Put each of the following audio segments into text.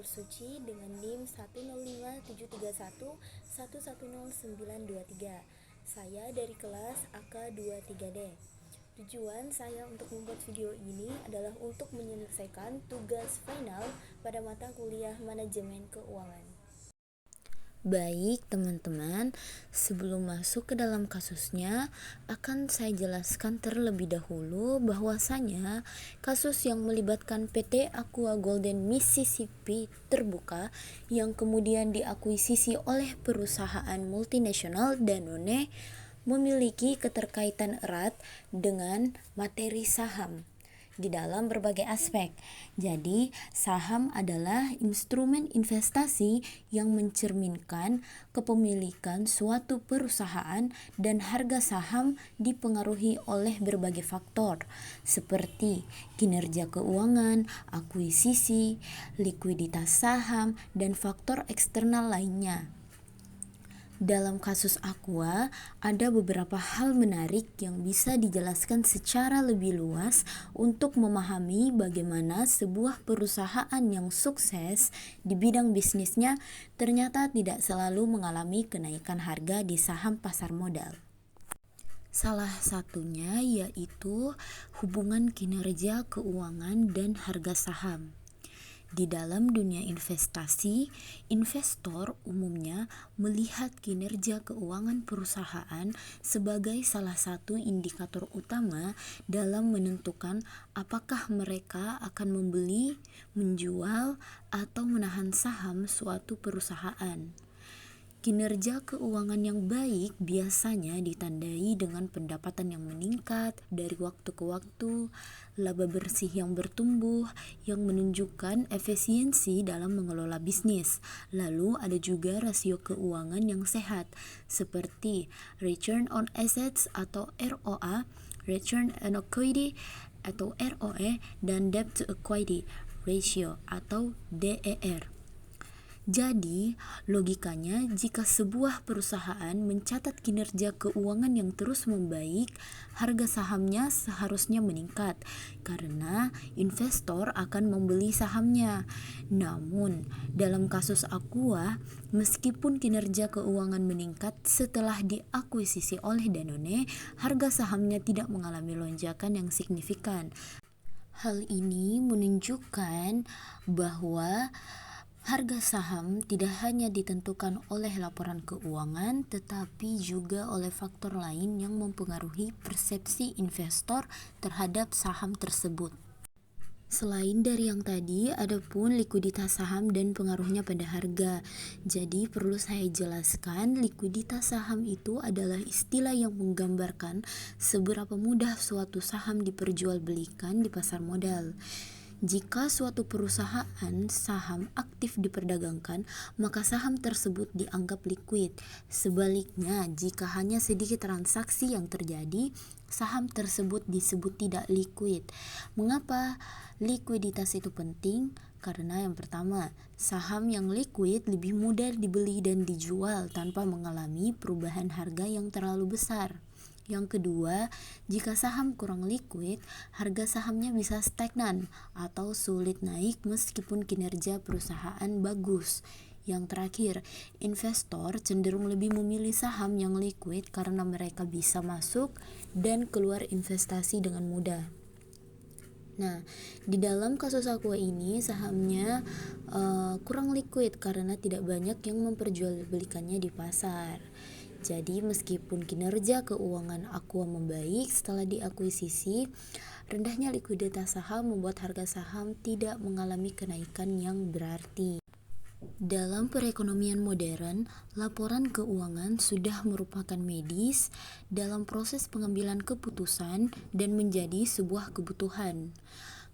Suci dengan NIM 10573111093. Saya dari kelas AK23D. Tujuan saya untuk membuat video ini adalah untuk menyelesaikan tugas final pada mata kuliah Manajemen Keuangan. Baik teman-teman, sebelum masuk ke dalam kasusnya, akan saya jelaskan terlebih dahulu bahwasanya kasus yang melibatkan PT Aqua Golden Mississippi terbuka yang kemudian diakuisisi oleh perusahaan multinasional Danone memiliki keterkaitan erat dengan materi saham di dalam berbagai aspek. Jadi, saham adalah instrumen investasi yang mencerminkan kepemilikan suatu perusahaan dan harga saham dipengaruhi oleh berbagai faktor seperti kinerja keuangan, akuisisi, likuiditas saham, dan faktor eksternal lainnya. Dalam kasus Aqua, ada beberapa hal menarik yang bisa dijelaskan secara lebih luas untuk memahami bagaimana sebuah perusahaan yang sukses di bidang bisnisnya ternyata tidak selalu mengalami kenaikan harga di saham pasar modal. Salah satunya yaitu hubungan kinerja keuangan dan harga saham. Di dalam dunia investasi, investor umumnya melihat kinerja keuangan perusahaan sebagai salah satu indikator utama dalam menentukan apakah mereka akan membeli, menjual, atau menahan saham suatu perusahaan. Kinerja keuangan yang baik biasanya ditandai dengan pendapatan yang meningkat dari waktu ke waktu, laba bersih yang bertumbuh yang menunjukkan efisiensi dalam mengelola bisnis. Lalu ada juga rasio keuangan yang sehat seperti Return on Assets atau ROA, Return on Equity atau ROE, dan Debt to Equity Ratio atau DER. Jadi, logikanya jika sebuah perusahaan mencatat kinerja keuangan yang terus membaik, harga sahamnya seharusnya meningkat karena investor akan membeli sahamnya. Namun, dalam kasus Aqua, meskipun kinerja keuangan meningkat setelah diakuisisi oleh Danone, harga sahamnya tidak mengalami lonjakan yang signifikan. Hal ini menunjukkan bahwa harga saham tidak hanya ditentukan oleh laporan keuangan, tetapi juga oleh faktor lain yang mempengaruhi persepsi investor terhadap saham tersebut. Selain dari yang tadi, ada pun likuiditas saham dan pengaruhnya pada harga. Jadi perlu saya jelaskan, likuiditas saham itu adalah istilah yang menggambarkan seberapa mudah suatu saham diperjualbelikan di pasar modal. Jika suatu perusahaan saham aktif diperdagangkan, maka saham tersebut dianggap likuid. Sebaliknya, jika hanya sedikit transaksi yang terjadi, saham tersebut disebut tidak likuid. Mengapa likuiditas itu penting? Karena yang pertama, saham yang likuid lebih mudah dibeli dan dijual tanpa mengalami perubahan harga yang terlalu besar. Yang kedua, jika saham kurang likuid, harga sahamnya bisa stagnan atau sulit naik meskipun kinerja perusahaan bagus. Yang terakhir, investor cenderung lebih memilih saham yang likuid karena mereka bisa masuk dan keluar investasi dengan mudah. Nah, di dalam kasus Aqua ini sahamnya kurang likuid karena tidak banyak yang memperjualbelikannya di pasar. Jadi meskipun kinerja keuangan Aqua membaik setelah diakuisisi, rendahnya likuiditas saham membuat harga saham tidak mengalami kenaikan yang berarti. Dalam perekonomian modern, laporan keuangan sudah merupakan medis dalam proses pengambilan keputusan dan menjadi sebuah kebutuhan.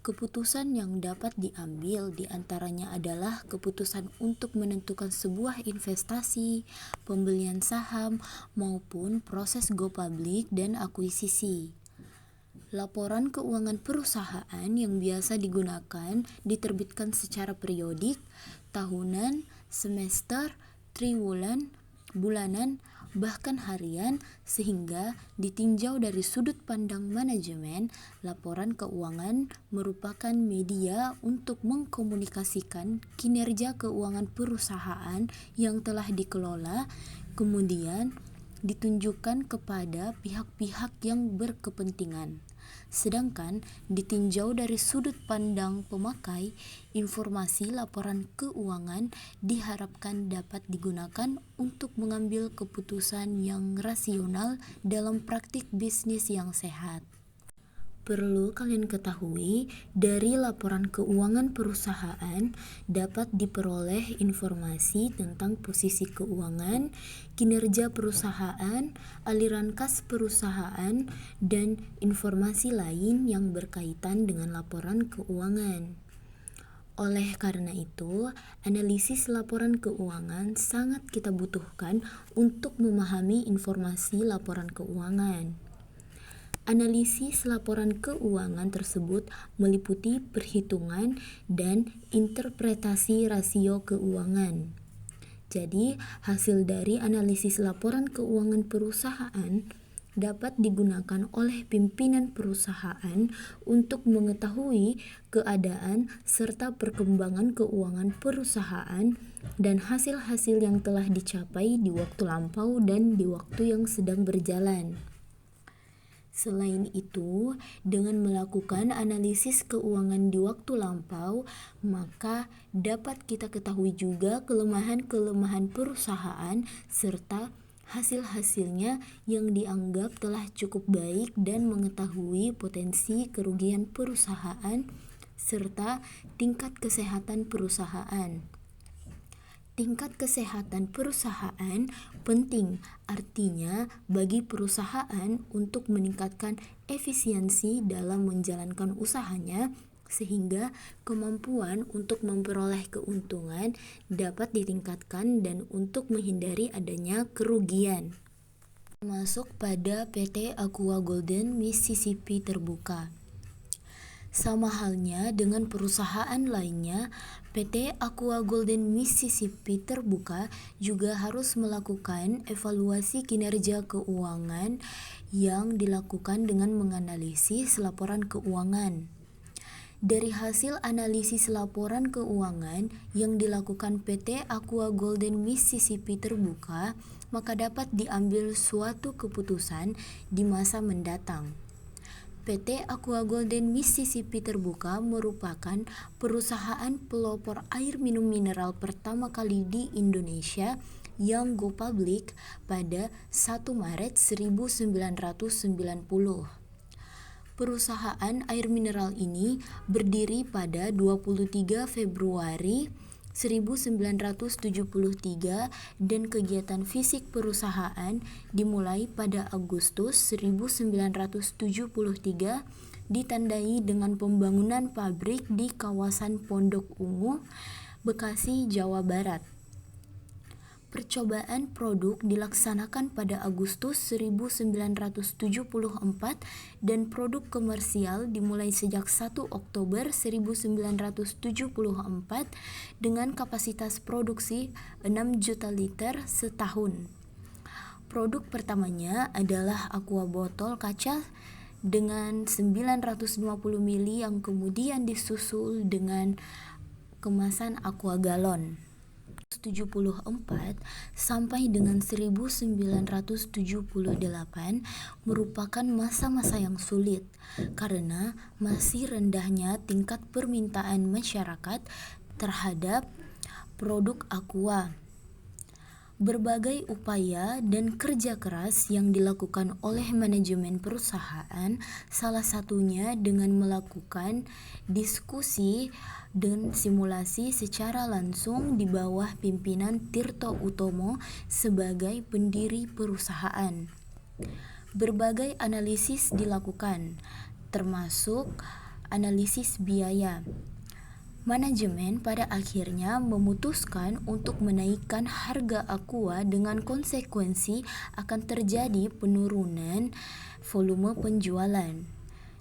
Keputusan yang dapat diambil diantaranya adalah keputusan untuk menentukan sebuah investasi, pembelian saham, maupun proses go public dan akuisisi. Laporan keuangan perusahaan yang biasa digunakan diterbitkan secara periodik, tahunan, semester, triwulan, bulanan, bahkan harian, sehingga ditinjau dari sudut pandang manajemen, laporan keuangan merupakan media untuk mengkomunikasikan kinerja keuangan perusahaan yang telah dikelola, kemudian ditunjukkan kepada pihak-pihak yang berkepentingan. Sedangkan ditinjau dari sudut pandang pemakai, informasi laporan keuangan diharapkan dapat digunakan untuk mengambil keputusan yang rasional dalam praktik bisnis yang sehat. Perlu kalian ketahui, dari laporan keuangan perusahaan dapat diperoleh informasi tentang posisi keuangan, kinerja perusahaan, aliran kas perusahaan, dan informasi lain yang berkaitan dengan laporan keuangan. Oleh karena itu, analisis laporan keuangan sangat kita butuhkan untuk memahami informasi laporan keuangan. Analisis laporan keuangan tersebut meliputi perhitungan dan interpretasi rasio keuangan. Jadi, hasil dari analisis laporan keuangan perusahaan dapat digunakan oleh pimpinan perusahaan untuk mengetahui keadaan serta perkembangan keuangan perusahaan dan hasil-hasil yang telah dicapai di waktu lampau dan di waktu yang sedang berjalan. Selain itu, dengan melakukan analisis keuangan di waktu lampau, maka dapat kita ketahui juga kelemahan-kelemahan perusahaan serta hasil-hasilnya yang dianggap telah cukup baik dan mengetahui potensi kerugian perusahaan serta tingkat kesehatan perusahaan. Tingkat kesehatan perusahaan penting, artinya bagi perusahaan untuk meningkatkan efisiensi dalam menjalankan usahanya sehingga kemampuan untuk memperoleh keuntungan dapat ditingkatkan dan untuk menghindari adanya kerugian. Masuk pada PT Aqua Golden Mississippi Terbuka. Sama halnya dengan perusahaan lainnya, PT Aqua Golden Mississippi Terbuka juga harus melakukan evaluasi kinerja keuangan yang dilakukan dengan menganalisis laporan keuangan. Dari hasil analisis laporan keuangan yang dilakukan PT Aqua Golden Mississippi Terbuka, maka dapat diambil suatu keputusan di masa mendatang. PT Aqua Golden Mississippi Terbuka merupakan perusahaan pelopor air minum mineral pertama kali di Indonesia yang go public pada 1 Maret 1990. Perusahaan air mineral ini berdiri pada 23 Februari 1973 dan kegiatan fisik perusahaan dimulai pada Agustus 1973 ditandai dengan pembangunan pabrik di kawasan Pondok Ungu, Bekasi, Jawa Barat. Percobaan produk dilaksanakan pada Agustus 1974 dan produk komersial dimulai sejak 1 Oktober 1974 dengan kapasitas produksi 6 juta liter setahun. Produk pertamanya adalah aqua botol kaca dengan 950 ml yang kemudian disusul dengan kemasan aqua galon. 1974 sampai dengan 1978 merupakan masa-masa yang sulit karena masih rendahnya tingkat permintaan masyarakat terhadap produk aqua. Berbagai upaya dan kerja keras yang dilakukan oleh manajemen perusahaan, salah satunya dengan melakukan diskusi dan simulasi secara langsung di bawah pimpinan Tirto Utomo sebagai pendiri perusahaan. Berbagai analisis dilakukan, termasuk analisis biaya. Manajemen pada akhirnya memutuskan untuk menaikkan harga aqua dengan konsekuensi akan terjadi penurunan volume penjualan.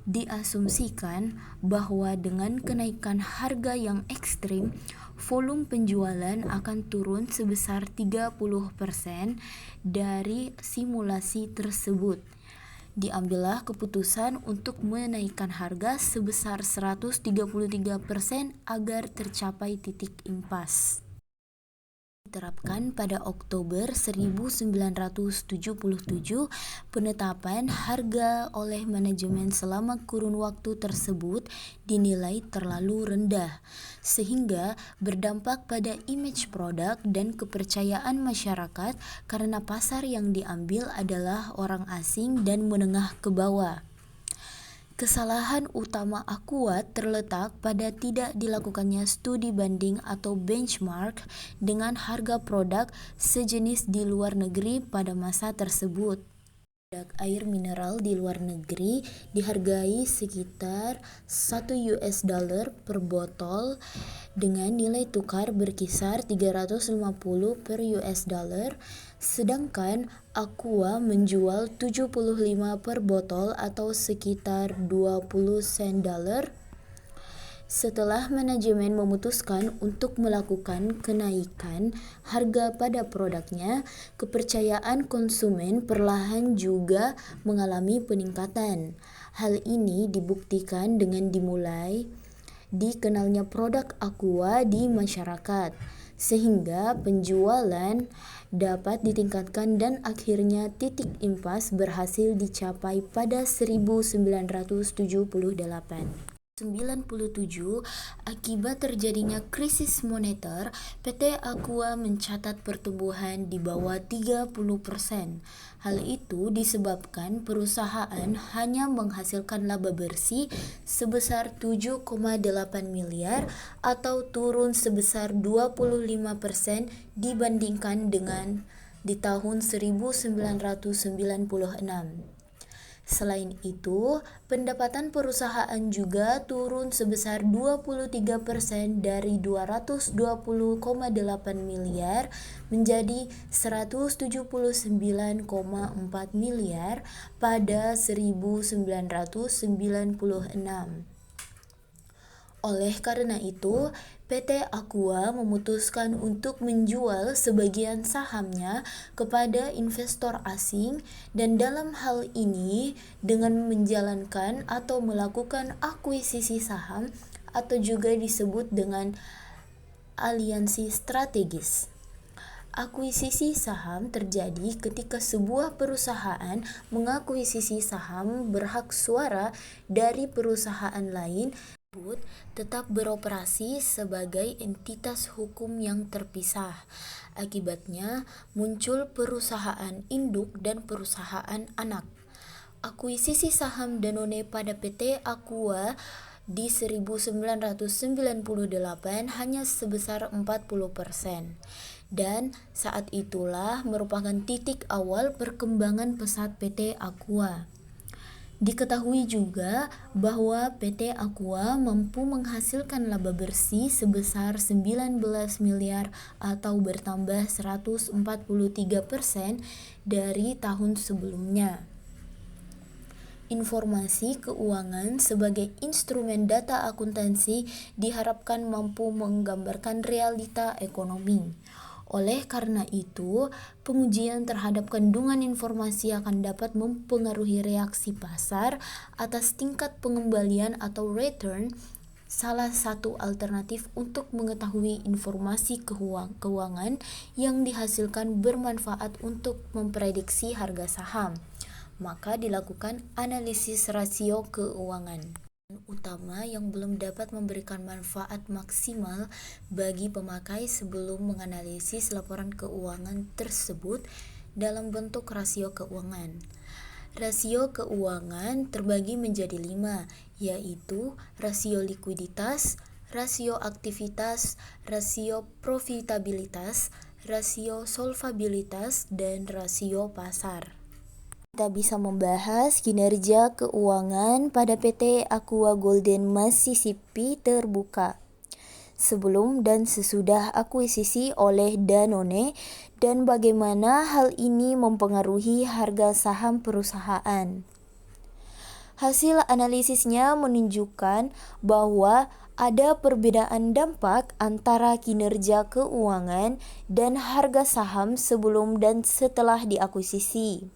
Diasumsikan bahwa dengan kenaikan harga yang ekstrim, volume penjualan akan turun sebesar 30% dari simulasi tersebut. Diambillah keputusan untuk menaikkan harga sebesar 133% agar tercapai titik impas. Diterapkan pada Oktober 1977, penetapan harga oleh manajemen selama kurun waktu tersebut dinilai terlalu rendah, sehingga berdampak pada image produk dan kepercayaan masyarakat karena pasar yang diambil adalah orang asing dan menengah ke bawah. Kesalahan utama Aqua terletak pada tidak dilakukannya studi banding atau benchmark dengan harga produk sejenis di luar negeri pada masa tersebut. Produk air mineral di luar negeri dihargai sekitar $1 per botol dengan nilai tukar berkisar 350 per $, sedangkan Aqua menjual 75 per botol atau sekitar 20 sen dolar. Setelah manajemen memutuskan untuk melakukan kenaikan harga pada produknya, kepercayaan konsumen perlahan juga mengalami peningkatan. Hal ini dibuktikan dengan dimulai dikenalnya produk Aqua di masyarakat, sehingga penjualan dapat ditingkatkan dan akhirnya titik impas berhasil dicapai pada 1978. 97, akibat terjadinya krisis moneter, PT Aqua mencatat pertumbuhan di bawah 30%. Hal itu disebabkan perusahaan hanya menghasilkan laba bersih sebesar 7,8 miliar atau turun sebesar 25% dibandingkan dengan di tahun 1996. Selain itu, pendapatan perusahaan juga turun sebesar 23% dari 220,8 miliar menjadi 179,4 miliar pada 1996. Oleh karena itu, PT Aqua memutuskan untuk menjual sebagian sahamnya kepada investor asing dan dalam hal ini dengan menjalankan atau melakukan akuisisi saham atau juga disebut dengan aliansi strategis. Akuisisi saham terjadi ketika sebuah perusahaan mengakuisisi saham berhak suara dari perusahaan lain tetap beroperasi sebagai entitas hukum yang terpisah. Akibatnya, muncul perusahaan induk dan perusahaan anak. Akuisisi saham Danone pada PT Aqua di 1998 hanya sebesar 40%. Dan saat itulah merupakan titik awal perkembangan pesat PT Aqua. Diketahui juga bahwa PT Aqua mampu menghasilkan laba bersih sebesar 19 miliar atau bertambah 143% dari tahun sebelumnya. Informasi keuangan sebagai instrumen data akuntansi diharapkan mampu menggambarkan realita ekonomi. Oleh karena itu, pengujian terhadap kandungan informasi akan dapat mempengaruhi reaksi pasar atas tingkat pengembalian atau return. Salah satu alternatif untuk mengetahui informasi keuangan yang dihasilkan bermanfaat untuk memprediksi harga saham, maka dilakukan analisis rasio keuangan utama yang belum dapat memberikan manfaat maksimal bagi pemakai sebelum menganalisis laporan keuangan tersebut dalam bentuk rasio keuangan. Rasio keuangan terbagi menjadi 5, yaitu rasio likuiditas, rasio aktivitas, rasio profitabilitas, rasio solvabilitas, dan rasio pasar. Kita bisa membahas kinerja keuangan pada PT Aqua Golden Mississippi terbuka sebelum dan sesudah akuisisi oleh Danone dan bagaimana hal ini mempengaruhi harga saham perusahaan. Hasil analisisnya menunjukkan bahwa ada perbedaan dampak antara kinerja keuangan dan harga saham sebelum dan setelah diakuisisi.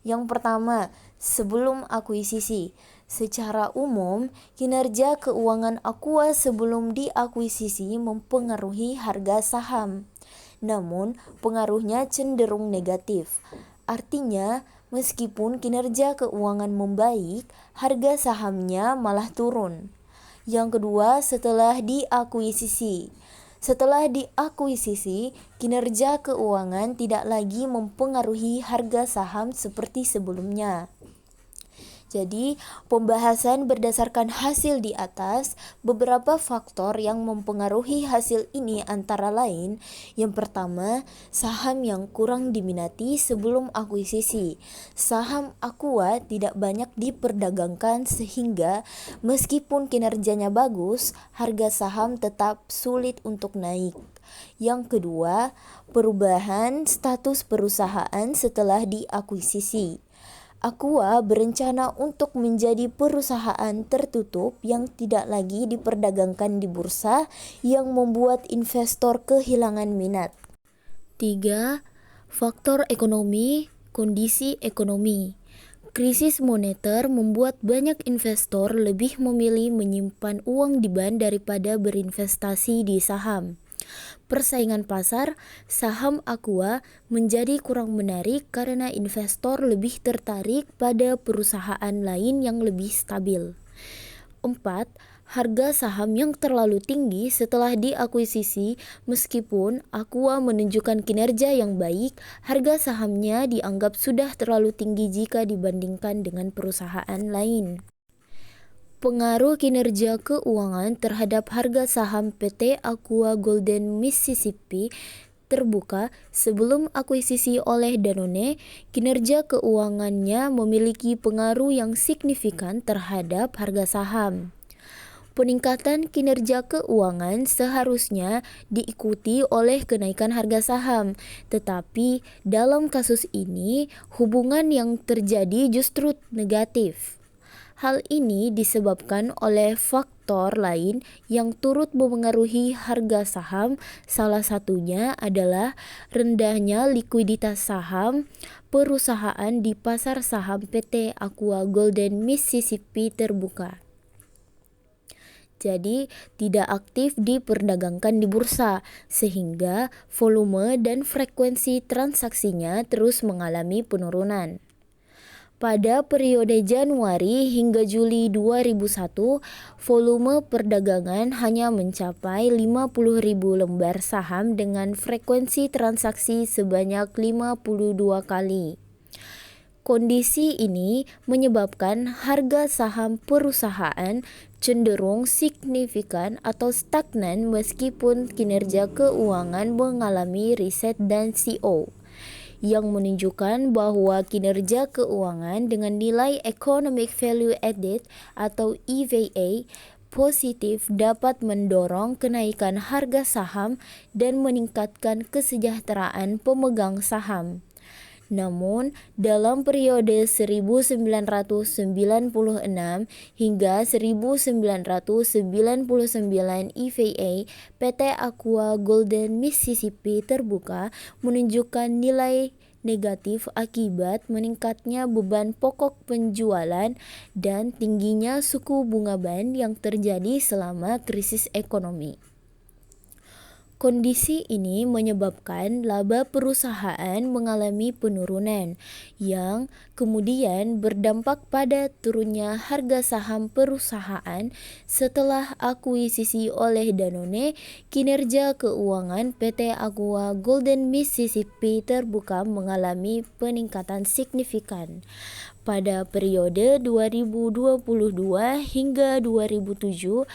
Yang pertama, sebelum akuisisi. Secara umum, kinerja keuangan Aqua sebelum diakuisisi mempengaruhi harga saham. Namun, pengaruhnya cenderung negatif. Artinya, meskipun kinerja keuangan membaik, harga sahamnya malah turun. Yang kedua, setelah diakuisisi. Setelah diakuisisi, kinerja keuangan tidak lagi mempengaruhi harga saham seperti sebelumnya. Jadi, pembahasan berdasarkan hasil di atas, beberapa faktor yang mempengaruhi hasil ini antara lain, yang pertama, saham yang kurang diminati sebelum akuisisi. Saham Aqua tidak banyak diperdagangkan sehingga meskipun kinerjanya bagus, harga saham tetap sulit untuk naik. Yang kedua, perubahan status perusahaan setelah diakuisisi. Aqua berencana untuk menjadi perusahaan tertutup yang tidak lagi diperdagangkan di bursa yang membuat investor kehilangan minat. 3. Faktor ekonomi, kondisi ekonomi. Krisis moneter membuat banyak investor lebih memilih menyimpan uang di bank daripada berinvestasi di saham. Persaingan pasar, saham Aqua menjadi kurang menarik karena investor lebih tertarik pada perusahaan lain yang lebih stabil. 4. Harga saham yang terlalu tinggi setelah diakuisisi. Meskipun Aqua menunjukkan kinerja yang baik, harga sahamnya dianggap sudah terlalu tinggi jika dibandingkan dengan perusahaan lain. Pengaruh kinerja keuangan terhadap harga saham PT Aqua Golden Mississippi terbuka. Sebelum akuisisi oleh Danone, kinerja keuangannya memiliki pengaruh yang signifikan terhadap harga saham. Peningkatan kinerja keuangan seharusnya diikuti oleh kenaikan harga saham, tetapi dalam kasus ini hubungan yang terjadi justru negatif. Hal ini disebabkan oleh faktor lain yang turut memengaruhi harga saham. Salah satunya adalah rendahnya likuiditas saham perusahaan di pasar saham PT Aqua Golden Mississippi terbuka. Jadi, tidak aktif diperdagangkan di bursa, sehingga volume dan frekuensi transaksinya terus mengalami penurunan. Pada periode Januari hingga Juli 2001, volume perdagangan hanya mencapai 50.000 lembar saham dengan frekuensi transaksi sebanyak 52 kali. Kondisi ini menyebabkan harga saham perusahaan cenderung signifikan atau stagnan meskipun kinerja keuangan mengalami riset dan CO yang menunjukkan bahwa kinerja keuangan dengan nilai Economic Value Added atau EVA positif dapat mendorong kenaikan harga saham dan meningkatkan kesejahteraan pemegang saham. Namun, dalam periode 1996 hingga 1999 EVA PT Aqua Golden Mississippi terbuka menunjukkan nilai negatif akibat meningkatnya beban pokok penjualan dan tingginya suku bunga bank yang terjadi selama krisis ekonomi. Kondisi ini menyebabkan laba perusahaan mengalami penurunan, yang kemudian berdampak pada turunnya harga saham perusahaan. Setelah akuisisi oleh Danone, kinerja keuangan PT Aqua Golden Mississippi terbuka mengalami peningkatan signifikan. Pada periode 2022 hingga 2007,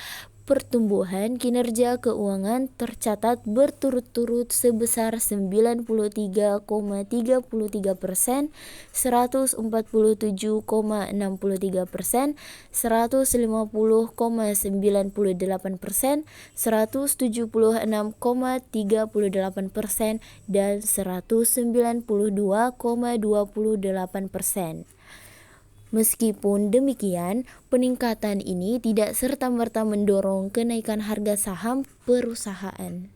pertumbuhan kinerja keuangan tercatat berturut-turut sebesar 93,33%, 147,63%, 150,98%, 176,38%, dan 192,28%. Meskipun demikian, peningkatan ini tidak serta-merta mendorong kenaikan harga saham perusahaan.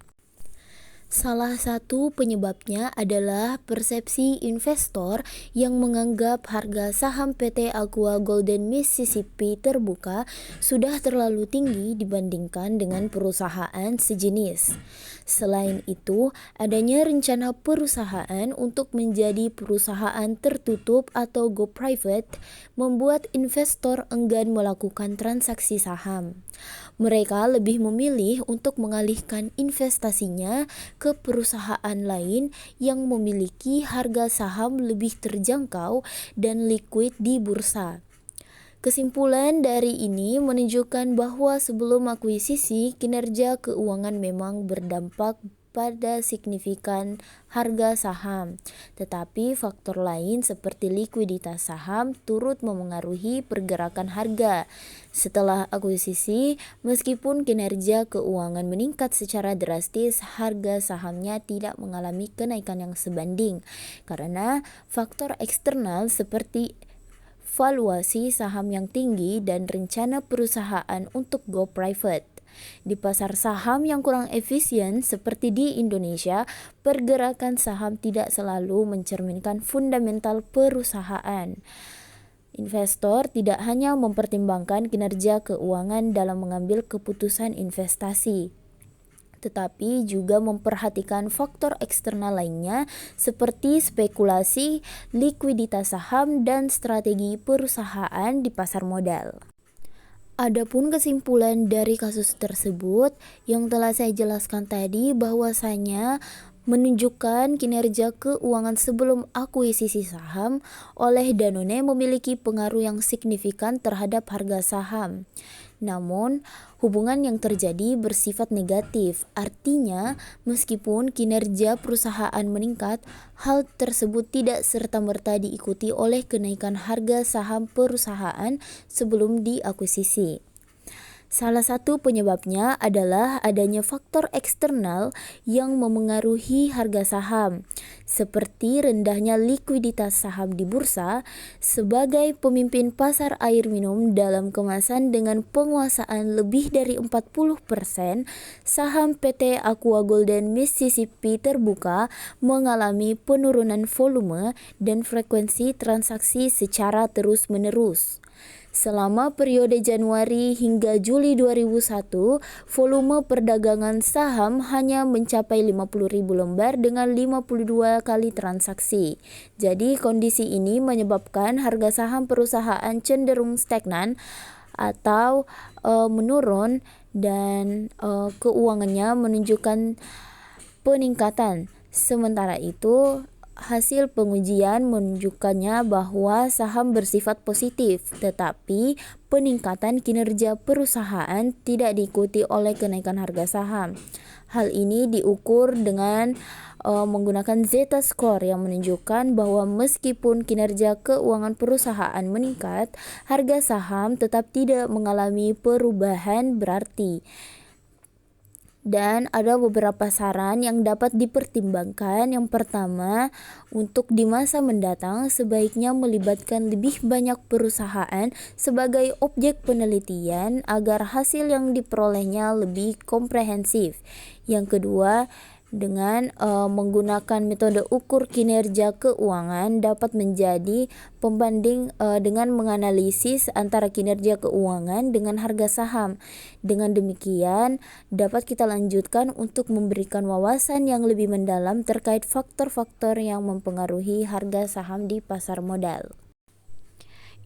Salah satu penyebabnya adalah persepsi investor yang menganggap harga saham PT Aqua Golden Mississippi Terbuka sudah terlalu tinggi dibandingkan dengan perusahaan sejenis. Selain itu, adanya rencana perusahaan untuk menjadi perusahaan tertutup atau go private membuat investor enggan melakukan transaksi saham. Mereka lebih memilih untuk mengalihkan investasinya ke perusahaan lain yang memiliki harga saham lebih terjangkau dan likuid di bursa. Kesimpulan dari ini menunjukkan bahwa sebelum akuisisi, kinerja keuangan memang berdampak pada signifikan harga saham, tetapi faktor lain seperti likuiditas saham turut memengaruhi pergerakan harga. Setelah akuisisi, meskipun kinerja keuangan meningkat secara drastis, harga sahamnya tidak mengalami kenaikan yang sebanding karena faktor eksternal seperti valuasi saham yang tinggi dan rencana perusahaan untuk go private. Di pasar saham yang kurang efisien seperti di Indonesia, pergerakan saham tidak selalu mencerminkan fundamental perusahaan. Investor tidak hanya mempertimbangkan kinerja keuangan dalam mengambil keputusan investasi, tetapi juga memperhatikan faktor eksternal lainnya seperti spekulasi, likuiditas saham, dan strategi perusahaan di pasar modal. Adapun kesimpulan dari kasus tersebut yang telah saya jelaskan tadi bahwasanya menunjukkan kinerja keuangan sebelum akuisisi saham oleh Danone memiliki pengaruh yang signifikan terhadap harga saham. Namun, hubungan yang terjadi bersifat negatif. Artinya, meskipun kinerja perusahaan meningkat, hal tersebut tidak serta-merta diikuti oleh kenaikan harga saham perusahaan sebelum diakuisisi. Salah satu penyebabnya adalah adanya faktor eksternal yang memengaruhi harga saham, seperti rendahnya likuiditas saham di bursa. Sebagai pemimpin pasar air minum dalam kemasan dengan penguasaan lebih dari 40%, saham PT Aqua Golden Mississippi Terbuka mengalami penurunan volume dan frekuensi transaksi secara terus-menerus. Selama periode Januari hingga Juli 2001, volume perdagangan saham hanya mencapai 50.000 lembar dengan 52 kali transaksi. Jadi kondisi ini menyebabkan harga saham perusahaan cenderung stagnan atau menurun dan keuangannya menunjukkan peningkatan. Sementara itu, hasil pengujian menunjukkannya bahwa saham bersifat positif, tetapi peningkatan kinerja perusahaan tidak diikuti oleh kenaikan harga saham. Hal ini diukur dengan menggunakan Zeta Score yang menunjukkan bahwa meskipun kinerja keuangan perusahaan meningkat, harga saham tetap tidak mengalami perubahan berarti. Dan ada beberapa saran yang dapat dipertimbangkan. Yang pertama, untuk di masa mendatang sebaiknya melibatkan lebih banyak perusahaan sebagai objek penelitian agar hasil yang diperolehnya lebih komprehensif. Yang kedua, dengan menggunakan metode ukur kinerja keuangan dapat menjadi pembanding dengan menganalisis antara kinerja keuangan dengan harga saham. Dengan demikian, dapat kita lanjutkan untuk memberikan wawasan yang lebih mendalam terkait faktor-faktor yang mempengaruhi harga saham di pasar modal.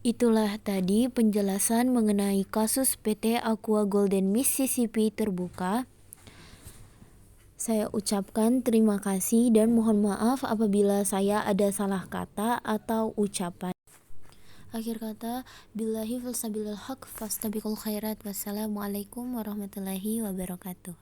Itulah tadi penjelasan mengenai kasus PT Aqua Golden Mississippi Terbuka. Saya ucapkan terima kasih dan mohon maaf apabila saya ada salah kata atau ucapan. Akhir kata, billahi falsabilil haq fastabiqul khairat. Wassalamualaikum warahmatullahi wabarakatuh.